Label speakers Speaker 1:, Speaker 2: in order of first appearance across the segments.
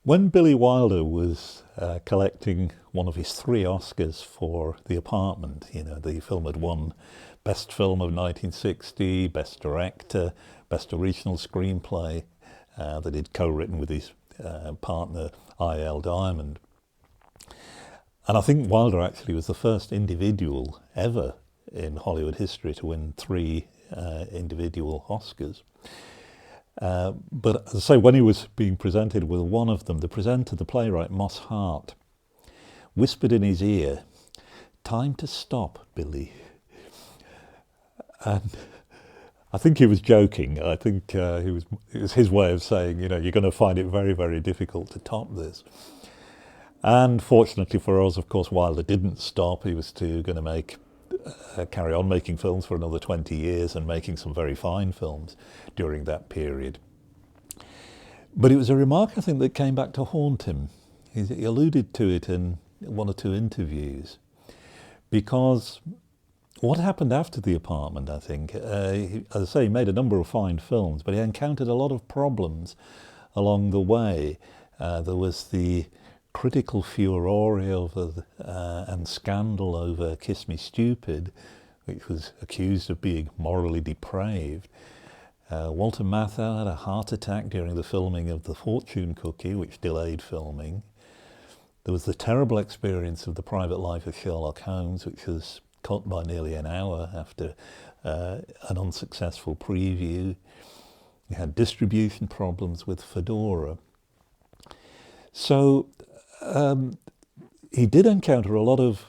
Speaker 1: When Billy Wilder was collecting one of his 3 Oscars for The Apartment, the film had won Best Film of 1960, Best Director, Best Original Screenplay, that he'd co-written with his partner I.L. Diamond. And I think Wilder actually was the first individual ever in Hollywood history to win 3 individual Oscars. But as I say, when he was being presented with one of them, the presenter, the playwright Moss Hart, whispered in his ear, "Time to stop, Billy." And I think he was joking. I think it was his way of saying, you're going to find it very, very difficult to top this. And fortunately for us, of course, Wilder didn't stop. He was still going to carry on making films for another 20 years and making some very fine films during that period. But it was a remark, I think, that came back to haunt him. He alluded to it in 1 or 2 interviews, because what happened after The Apartment, I think, as I say, he made a number of fine films, but he encountered a lot of problems along the way. There was the critical furore over and scandal over Kiss Me Stupid, which was accused of being morally depraved. Walter Matthau had a heart attack during the filming of The Fortune Cookie, which delayed filming. There was the terrible experience of The Private Life of Sherlock Holmes, which was cut by nearly an hour after an unsuccessful preview. We had distribution problems with Fedora. So he did encounter a lot of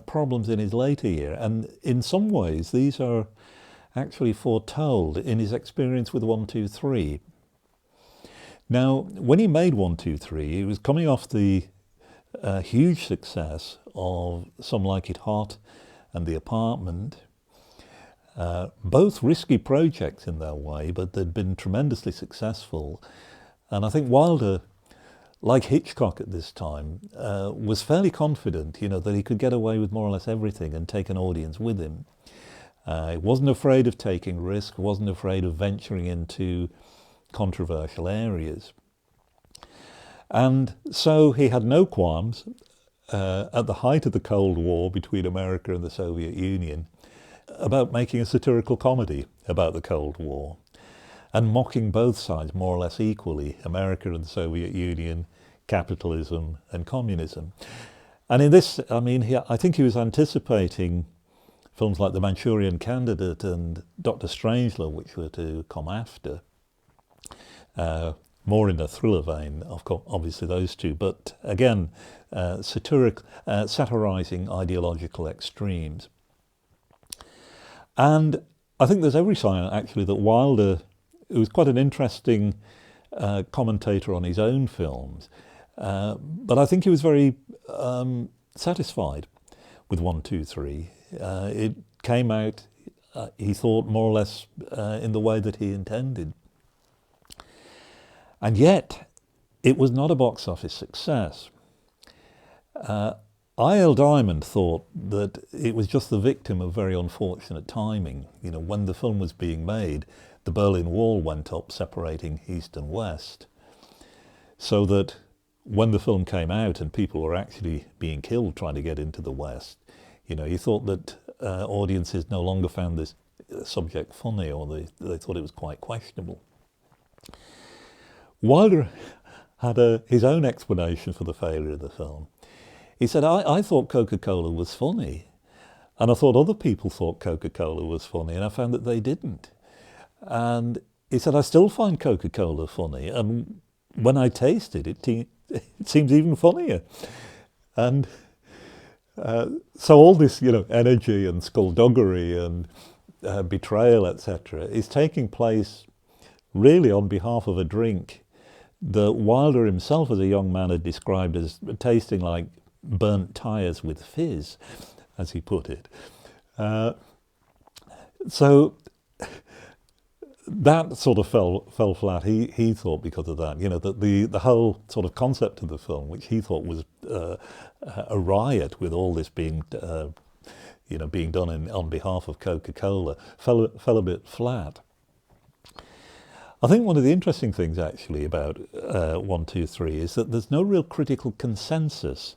Speaker 1: problems in his later year, and in some ways these are actually foretold in his experience with 1, 2, 3. Now, when he made 1, 2, 3, he was coming off the huge success of Some Like It Hot and The Apartment, both risky projects in their way, but they'd been tremendously successful. And I think Wilder, like Hitchcock at this time, was fairly confident, that he could get away with more or less everything and take an audience with him. He wasn't afraid of taking risk, wasn't afraid of venturing into controversial areas. And so he had no qualms at the height of the Cold War between America and the Soviet Union about making a satirical comedy about the Cold War and mocking both sides more or less equally, America and the Soviet Union, capitalism and communism. And in this, I think he was anticipating films like The Manchurian Candidate and Dr. Strangelove, which were to come after. More in the thriller vein, of course, obviously those two, but again, satirizing ideological extremes. And I think there's every sign, actually, that Wilder, who was quite an interesting commentator on his own films, but I think he was very satisfied with 1, 2, 3. It came out, he thought, more or less in the way that he intended. And yet, it was not a box office success. I.L. Diamond thought that it was just the victim of very unfortunate timing. When the film was being made, the Berlin Wall went up, separating East and West, so that when the film came out and people were actually being killed trying to get into the West, he thought that audiences no longer found this subject funny, or they thought it was quite questionable. Wilder had his own explanation for the failure of the film. He said, I thought Coca-Cola was funny, and I thought other people thought Coca-Cola was funny, and I found that they didn't. And he said, I still find Coca-Cola funny, and when I taste it, it seems even funnier. And so all this, energy and skullduggery and betrayal, etc., is taking place really on behalf of a drink that Wilder himself as a young man had described as tasting like burnt tyres with fizz, as he put it. So that sort of fell flat, he thought, because of that. That the whole sort of concept of the film, which he thought was a riot with all this being being done on behalf of Coca-Cola, fell a bit flat. I think one of the interesting things actually about 123 is that there's no real critical consensus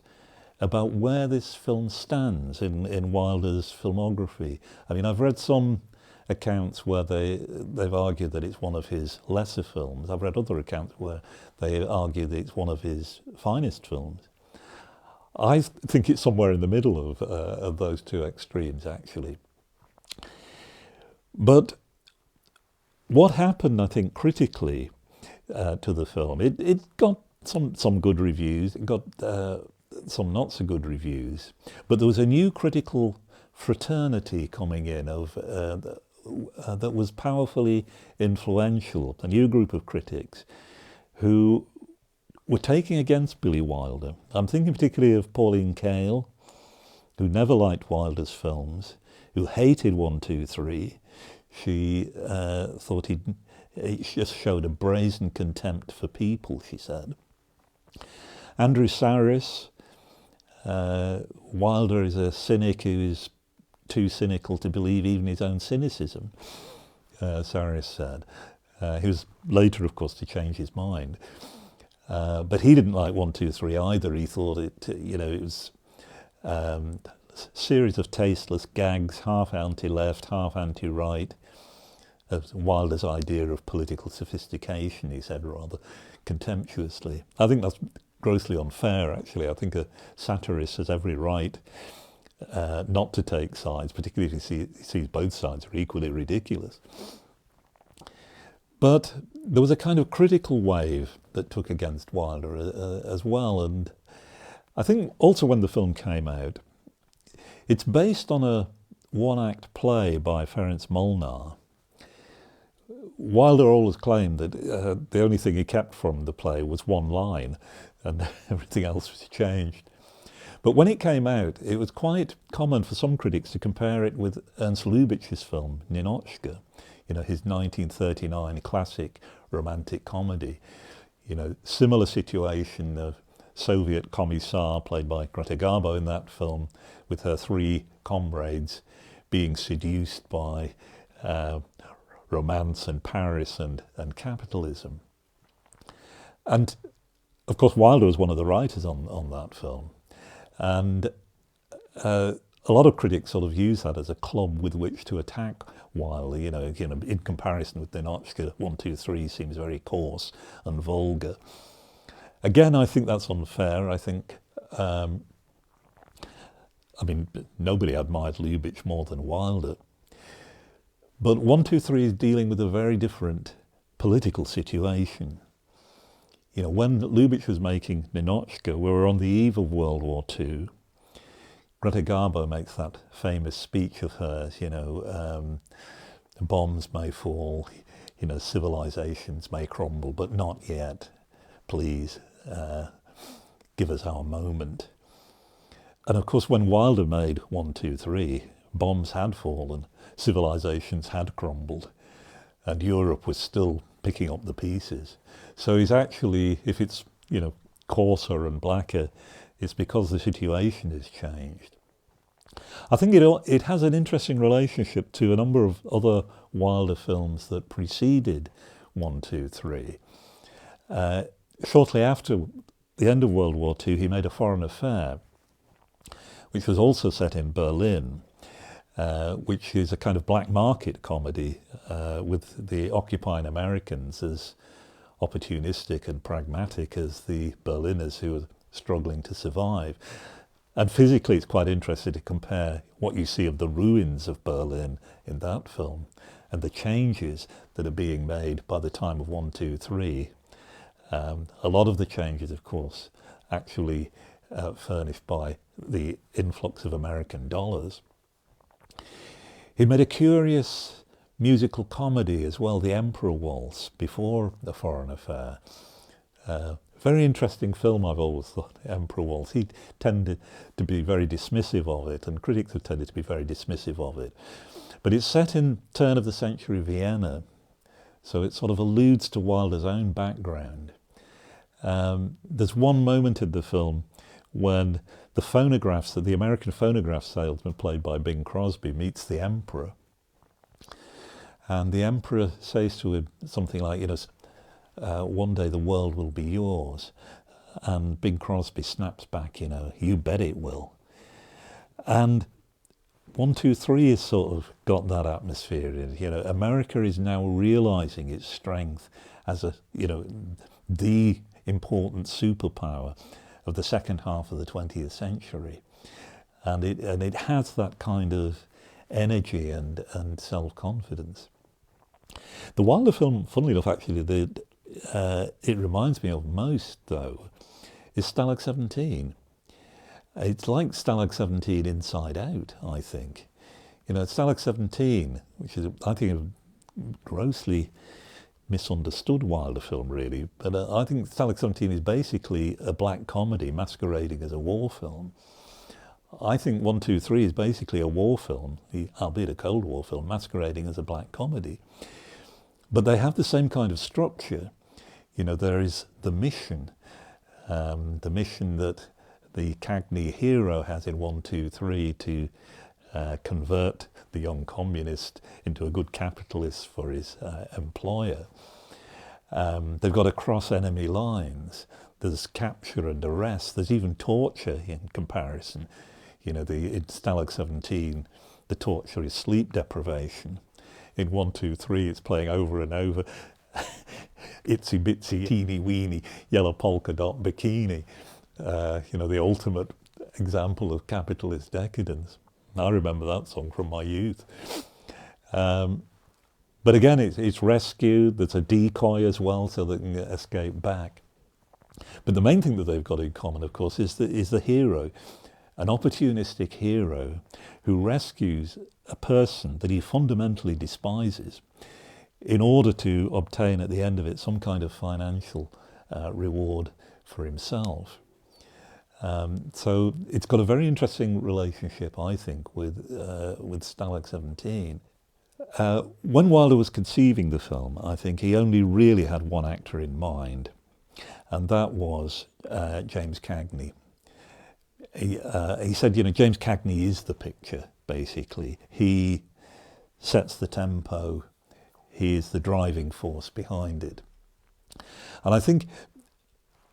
Speaker 1: about where this film stands in Wilder's filmography. I mean, I've read some accounts where they've argued that it's one of his lesser films. I've read other accounts where they argue that it's one of his finest films. I think it's somewhere in the middle of those two extremes, actually. But what happened, I think, critically to the film, it got some good reviews, it got some not so good reviews, but there was a new critical fraternity coming in that was powerfully influential, a new group of critics who were taking against Billy Wilder. I'm thinking particularly of Pauline Kael, who never liked Wilder's films, who hated 123. She thought he just showed a brazen contempt for people, she said. Andrew Sarris, Wilder is a cynic who is too cynical to believe even his own cynicism, Sarris said. He was later, of course, to change his mind. But he didn't like 123 either. He thought it was a series of tasteless gags, half anti-left, half anti-right. Wilder's idea of political sophistication, he said rather contemptuously. I think that's grossly unfair, actually. I think a satirist has every right not to take sides, particularly if he sees both sides are equally ridiculous. But there was a kind of critical wave that took against Wilder as well. And I think also when the film came out, it's based on a one-act play by Ferenc Molnar. Wilder always claimed that the only thing he kept from the play was one line, and everything else was changed. But when it came out, it was quite common for some critics to compare it with Ernst Lubitsch's film, Ninotchka, his 1939 classic romantic comedy. Similar situation of Soviet commissar, played by Greta Garbo in that film, with her three comrades being seduced by romance and Paris and capitalism. And of course Wilder was one of the writers on that film. And a lot of critics sort of use that as a club with which to attack Wilder. In comparison with Ninotchka, 123 seems very coarse and vulgar. Again, I think that's unfair. I think, nobody admired Lubitsch more than Wilder. But 123 is dealing with a very different political situation. When Lubitsch was making Ninotchka, we were on the eve of World War II. Greta Garbo makes that famous speech of hers, bombs may fall, civilizations may crumble, but not yet. Please, give us our moment. And of course, when Wilder made 123, bombs had fallen, civilizations had crumbled, and Europe was still picking up the pieces. So he's actually, if it's, coarser and blacker, it's because the situation has changed. I think it has an interesting relationship to a number of other Wilder films that preceded 123. Shortly after the end of World War II, he made A Foreign Affair, which was also set in Berlin, which is a kind of black market comedy with the occupying Americans as opportunistic and pragmatic as the Berliners who were struggling to survive. And physically it's quite interesting to compare what you see of the ruins of Berlin in that film and the changes that are being made by the time of 123. A lot of the changes, of course, actually furnished by the influx of American dollars. He made a curious musical comedy as well, The Emperor Waltz, before A Foreign Affair. Very interesting film, I've always thought, Emperor Waltz. He tended to be very dismissive of it, and critics have tended to be very dismissive of it. But it's set in turn of the century Vienna, so it sort of alludes to Wilder's own background. There's one moment in the film when the American phonograph salesman played by Bing Crosby meets the emperor. And the emperor says to him something like, one day the world will be yours. And Bing Crosby snaps back, you bet it will. And 123 has sort of got that atmosphere in it. America is now realizing its strength as the important superpower of the second half of the 20th century. And it has that kind of energy and self-confidence. The Wilder film, funnily enough, actually, it reminds me of most, though, is Stalag 17. It's like Stalag 17 Inside Out, I think. Stalag 17, which is, I think, a grossly misunderstood Wilder film, really. But I think Stalag 17 is basically a black comedy masquerading as a war film. I think 123 is basically a war film, albeit a Cold War film, masquerading as a black comedy. But they have the same kind of structure. There is the mission that the Cagney hero has in 123 to convert the young communist into a good capitalist for his employer. They've got to cross enemy lines. There's capture and arrest. There's even torture in comparison. In Stalag 17, the torture is sleep deprivation. In 123, it's playing over and over. Itsy bitsy, teeny weeny, yellow polka dot bikini. The ultimate example of capitalist decadence. I remember that song from my youth. But again, it's rescued. There's a decoy as well, so they can escape back. But the main thing that they've got in common, of course, is the hero. An opportunistic hero who rescues a person that he fundamentally despises in order to obtain at the end of it some kind of financial reward for himself. So it's got a very interesting relationship, I think, with Stalag 17. When Wilder was conceiving the film, I think he only really had one actor in mind, and that was James Cagney. He said, James Cagney is the picture, basically. He sets the tempo. He is the driving force behind it. And I think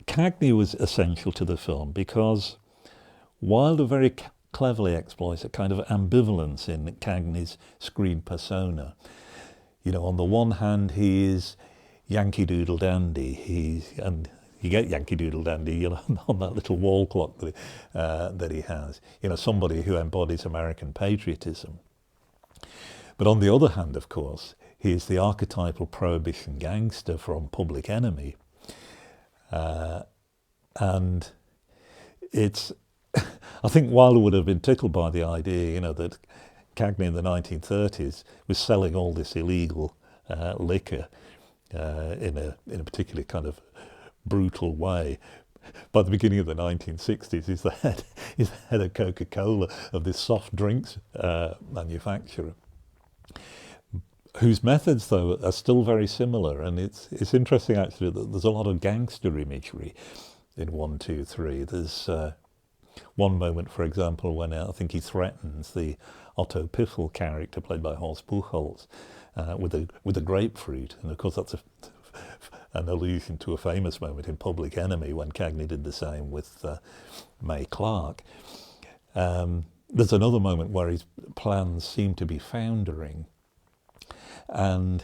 Speaker 1: Cagney was essential to the film because Wilder very cleverly exploits a kind of ambivalence in Cagney's screen persona. On the one hand, he is Yankee Doodle Dandy. And you get Yankee Doodle Dandy, on that little wall clock that he has. Somebody who embodies American patriotism. But on the other hand, of course, he is the archetypal prohibition gangster from Public Enemy. And it's, I think Wilder would have been tickled by the idea, that Cagney in the 1930s was selling all this illegal liquor in a particularly kind of brutal way. By the beginning of the 1960s, he's the head of Coca-Cola, of this soft drinks manufacturer, whose methods, though, are still very similar. And it's interesting, actually, that there's a lot of gangster imagery in 123. There's one moment, for example, when I think he threatens the Otto Piffel character, played by Horst Buchholz, with a grapefruit. And of course, that's an allusion to a famous moment in Public Enemy when Cagney did the same with May Clark. There's another moment where his plans seem to be foundering, and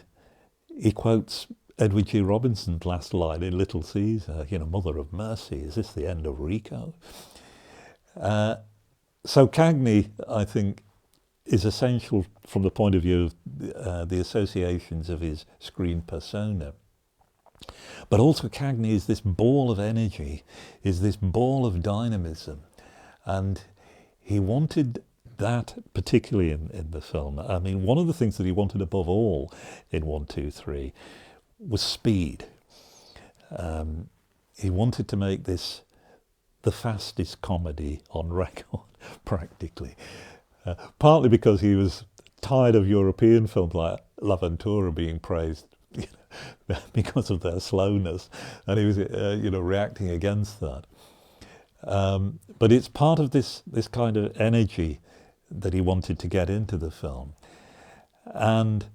Speaker 1: he quotes Edward G. Robinson's last line in Little Caesar, Mother of Mercy, is this the end of Rico? So Cagney, I think, is essential from the point of view of the associations of his screen persona. But also Cagney is this ball of energy, is this ball of dynamism. And he wanted that particularly in the film. I mean, one of the things that he wanted above all in 123 was speed. He wanted to make this the fastest comedy on record, practically. Partly because he was tired of European films like L'Avventura being praised because of their slowness, and he was, reacting against that. But it's part of this kind of energy that he wanted to get into the film. And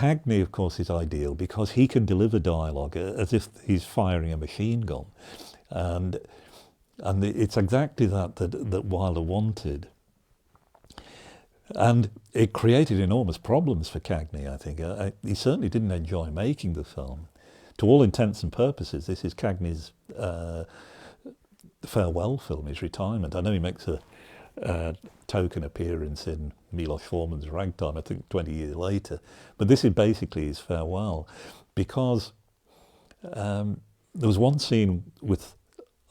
Speaker 1: Cagney, of course, is ideal because he can deliver dialogue as if he's firing a machine gun. And it's exactly that Wilder wanted. And it created enormous problems for Cagney, I think. He certainly didn't enjoy making the film. To all intents and purposes, this is Cagney's farewell film, his retirement. I know he makes a token appearance in Milos Forman's Ragtime, I think 20 years later. But this is basically his farewell, because there was one scene with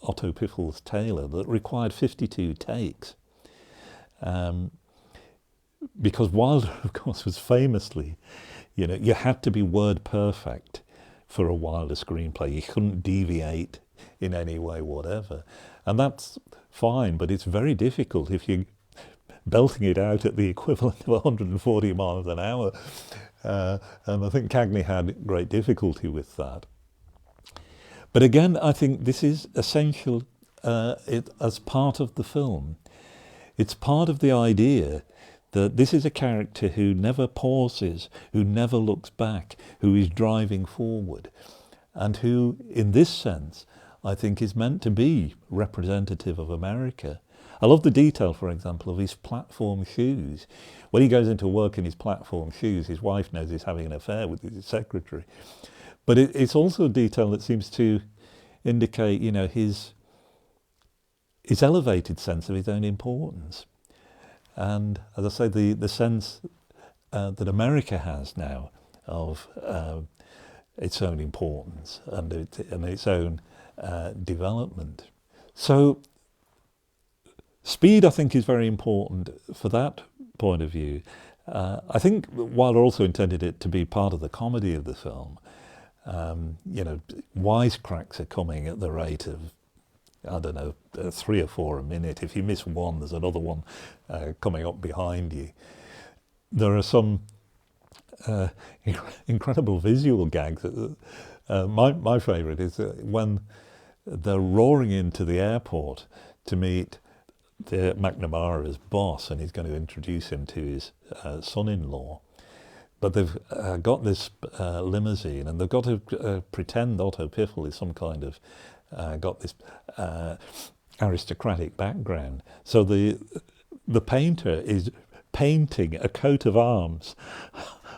Speaker 1: Otto Piffle's Taylor that required 52 takes. Because Wilder, of course, was famously, you had to be word perfect for a Wilder screenplay. You couldn't deviate in any way, whatever. And that's fine, but it's very difficult if you're belting it out at the equivalent of 140 miles an hour. And I think Cagney had great difficulty with that. But again, I think this is essential as part of the film. It's part of the idea that this is a character who never pauses, who never looks back, who is driving forward, and who, in this sense, I think is meant to be representative of America. I love the detail, for example, of his platform shoes. When he goes into work in his platform shoes, his wife knows he's having an affair with his secretary. But it's also a detail that seems to indicate, his elevated sense of his own importance. And as I say, the sense that America has now of its own importance and its own development. So speed, I think, is very important for that point of view. I think Wilder also intended it to be part of the comedy of the film. Wisecracks are coming at the rate of, 3 or 4 a minute. If you miss one, there's another one coming up behind you. There are some incredible visual gags. My favourite is when they're roaring into the airport to meet McNamara's boss, and he's going to introduce him to his son-in-law. But they've got this limousine, and they've got to pretend Otto Piffle is some kind of got this aristocratic background. So the painter is painting a coat of arms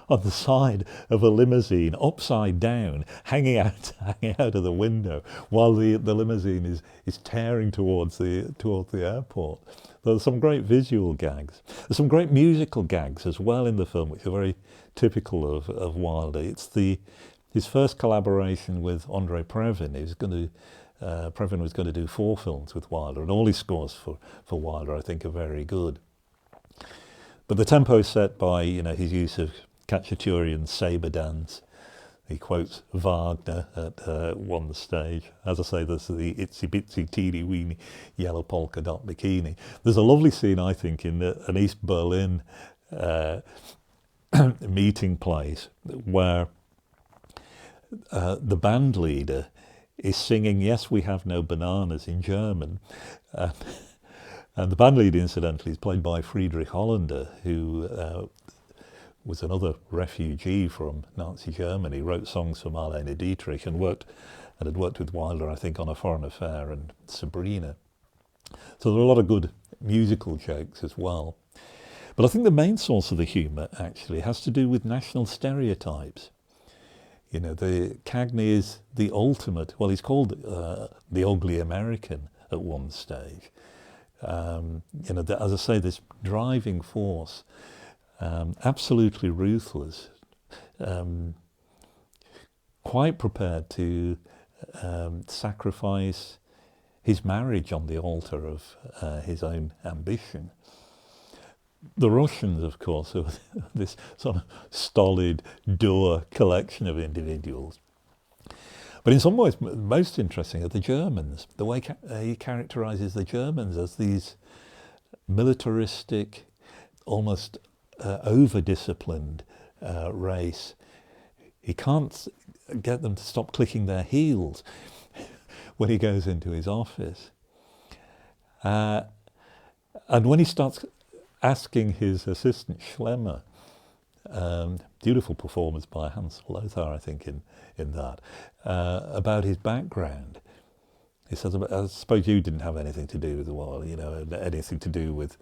Speaker 1: on the side of a limousine, upside down, hanging out of the window, while the limousine is tearing towards the airport. There's some great visual gags. There's some great musical gags as well in the film, which are very typical of Wilder. It's his first collaboration with Andrei Previn. Previn was going to do 4 films with Wilder, and all his scores for Wilder, I think, are very good. But the tempo is set by his use of Khachaturian's sabre dance. He quotes Wagner at one stage. As I say, there's the itsy bitsy teeny weeny yellow polka dot bikini. There's a lovely scene, I think, in an East Berlin meeting place where the band leader is singing "Yes, We Have No Bananas" in German. And the band leader, incidentally, is played by Friedrich Hollander, who was another refugee from Nazi Germany, wrote songs for Marlene Dietrich and had worked with Wilder, I think, on A Foreign Affair and Sabrina. So there are a lot of good musical jokes as well. But I think the main source of the humour actually has to do with national stereotypes. The Cagney is the ultimate, well, he's called the ugly American at one stage. As I say, this driving force, absolutely ruthless, quite prepared to sacrifice his marriage on the altar of his own ambition. The Russians, of course, are this sort of stolid, dour collection of individuals. But in some ways, most interesting are the Germans. The way he characterises the Germans as these militaristic, almost over-disciplined race. He can't get them to stop clicking their heels when he goes into his office. And when he starts asking his assistant Schlemmer beautiful performance by Hans Lothar, I think, in that, about his background. He says, I suppose you didn't have anything to do with the war, you know, anything to do with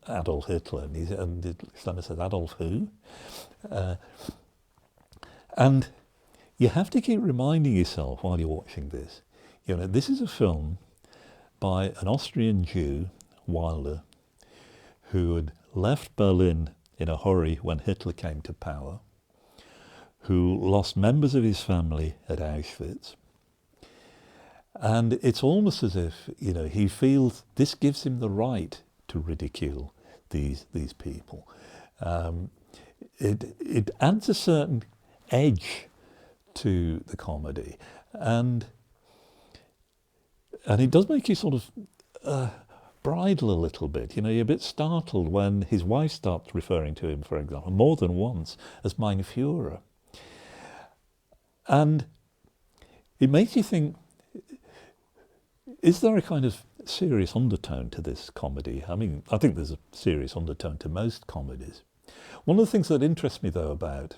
Speaker 1: Adolf Hitler. And Steiner says, Adolf who? And you have to keep reminding yourself while you're watching this, you know, this is a film by an Austrian Jew, Wilder, who had left Berlin in a hurry when Hitler came to power, who lost members of his family at Auschwitz. And it's almost as if, you know, he feels this gives him the right to ridicule these people. It adds a certain edge to the comedy, and it does make you sort of bridle a little bit. You know, you're a bit startled when his wife starts referring to him, for example, more than once, as Mein Führer. And it makes you think, is there a kind of serious undertone to this comedy? I mean, I think there's a serious undertone to most comedies. One of the things that interests me, though, about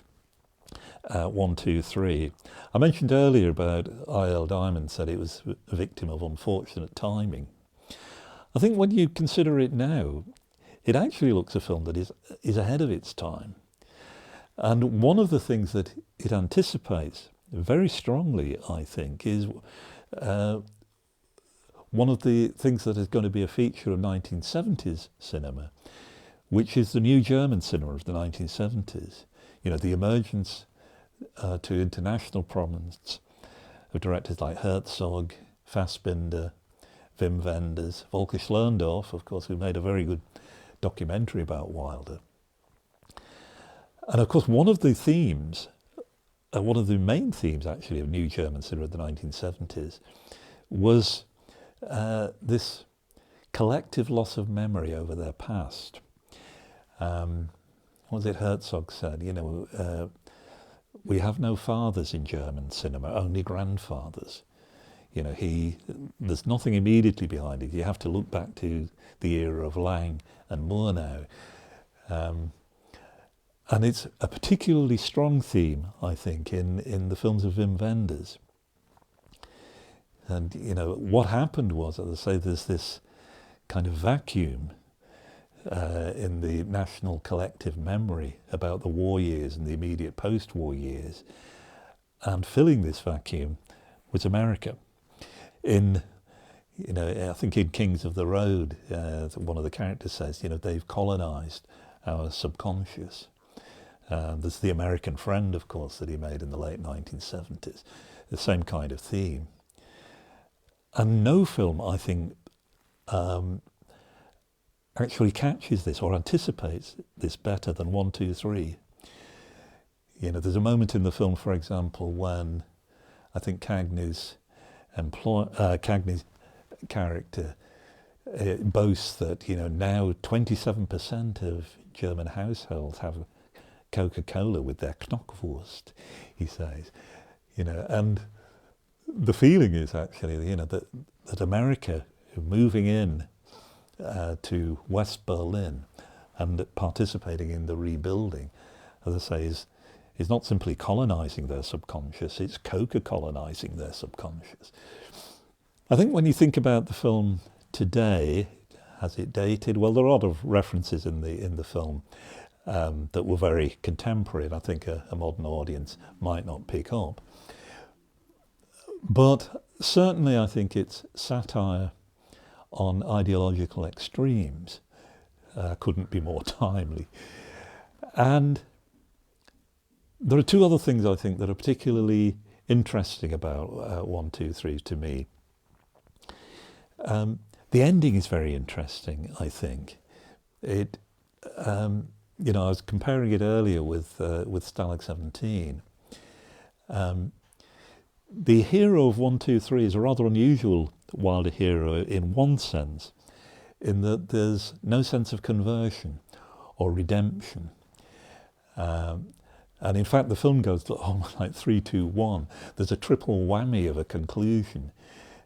Speaker 1: 1, 2, 3, I mentioned earlier about I.L. Diamond said it was a victim of unfortunate timing. I think when you consider it now, it actually looks a film that is ahead of its time. And one of the things that it anticipates very strongly, I think, is one of the things that is going to be a feature of 1970s cinema, which is the new German cinema of the 1970s. You know, the emergence to international prominence of directors like Herzog, Fassbinder, Wim Wenders, Volker Schlöndorff, of course, who made a very good documentary about Wilder. And of course, one of the themes, one of the main themes actually of new German cinema of the 1970s was this collective loss of memory over their past. What was it Herzog said? You know, we have no fathers in German cinema, only grandfathers. You know, there's nothing immediately behind it. You have to look back to the era of Lang and Murnau. And it's a particularly strong theme, I think, in the films of Wim Wenders. And, you know, what happened was, as I say, there's this kind of vacuum in the national collective memory about the war years and the immediate post-war years. And filling this vacuum was America. You know, I think in Kings of the Road, one of the characters says, you know, they've colonized our subconscious. There's the American Friend, of course, that he made in the late 1970s. The same kind of theme. And no film, I think, actually catches this or anticipates this better than 1, 2, 3. You know, there's a moment in the film, for example, when I think Cagney's character boasts that, you know, now 27% of German households have Coca-Cola with their Knockwurst, he says. You know, and the feeling is actually, you know, that America moving in to West Berlin and participating in the rebuilding, as I say, is not simply colonizing their subconscious, it's Coca-colonizing their subconscious. I think when you think about the film today, has it dated? Well, there are a lot of references in the film that were very contemporary, and I think a modern audience might not pick up. But certainly I think it's satire on ideological extremes. Couldn't be more timely. And there are two other things I think that are particularly interesting about 1, 2, 3 to me. The ending is very interesting, I think. You know, I was comparing it earlier with Stalag 17. The hero of 1, 2, 3 is a rather unusual Wilder hero in one sense, in that there's no sense of conversion or redemption. And in fact, the film goes to almost like 3, 2, 1. There's a triple whammy of a conclusion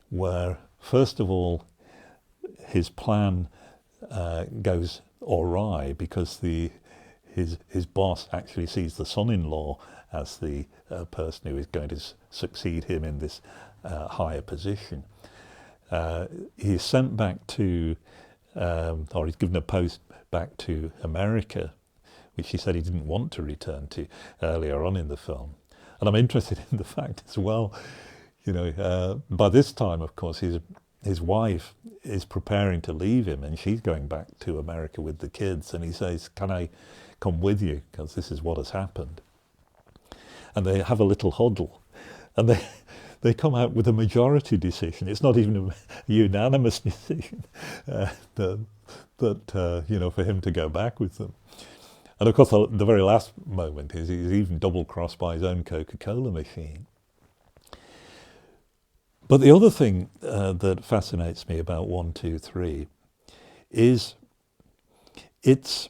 Speaker 1: where, first of all, his plan goes awry because his boss actually sees the son-in-law as the person who is going to succeed him in this higher position. He's sent back to, or he's given a post back to America, which he said he didn't want to return to earlier on in the film. And I'm interested in the fact as well, by this time, of course, his wife is preparing to leave him, and she's going back to America with the kids, and he says, "Can I come with you? Because this is what has happened." And they have a little huddle, and they come out with a majority decision. It's not even a unanimous decision for him to go back with them. And of course, the very last moment is he's even double-crossed by his own Coca-Cola machine. But the other thing that fascinates me about 1, 2, 3 is it's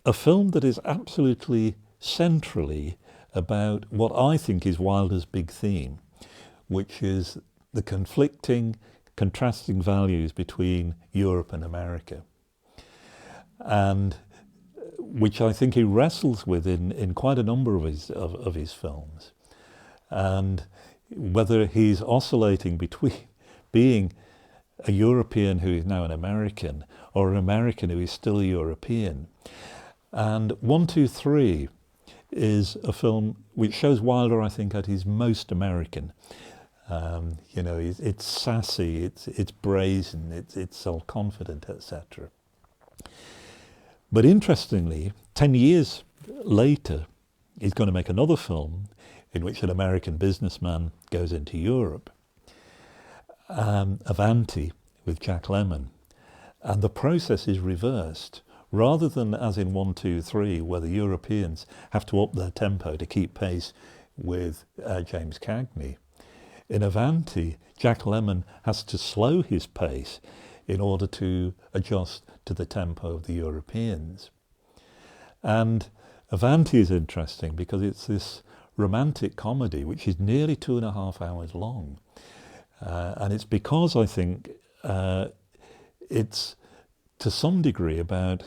Speaker 1: a film that is absolutely centrally about what I think is Wilder's big theme, which is the conflicting, contrasting values between Europe and America, and which I think he wrestles with in quite a number of his films. And whether he's oscillating between being a European who is now an American, or an American who is still a European. And 1, 2, 3 is a film which shows Wilder, I think, at his most American. It's sassy, it's brazen, it's self-confident, etc. But interestingly, 10 years later, he's going to make another film in which an American businessman goes into Europe, Avanti, with Jack Lemmon. And the process is reversed. Rather than, as in 1, 2, 3, where the Europeans have to up their tempo to keep pace with James Cagney, in Avanti, Jack Lemmon has to slow his pace in order to adjust to the tempo of the Europeans. And Avanti is interesting because it's this romantic comedy which is nearly 2.5 hours long. And it's because I think it's to some degree about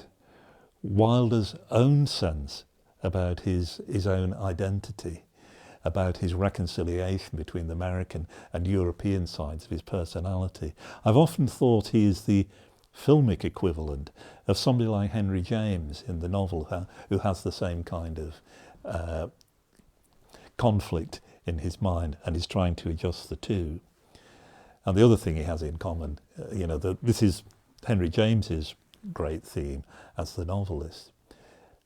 Speaker 1: Wilder's own sense about his own identity, about his reconciliation between the American and European sides of his personality. I've often thought he is the filmic equivalent of somebody like Henry James in the novel, who has the same kind of conflict in his mind and is trying to adjust the two. And the other thing he has in common, this is Henry James's great theme as the novelist.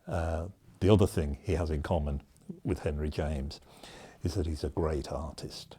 Speaker 1: The other thing he has in common with Henry James is that he's a great artist.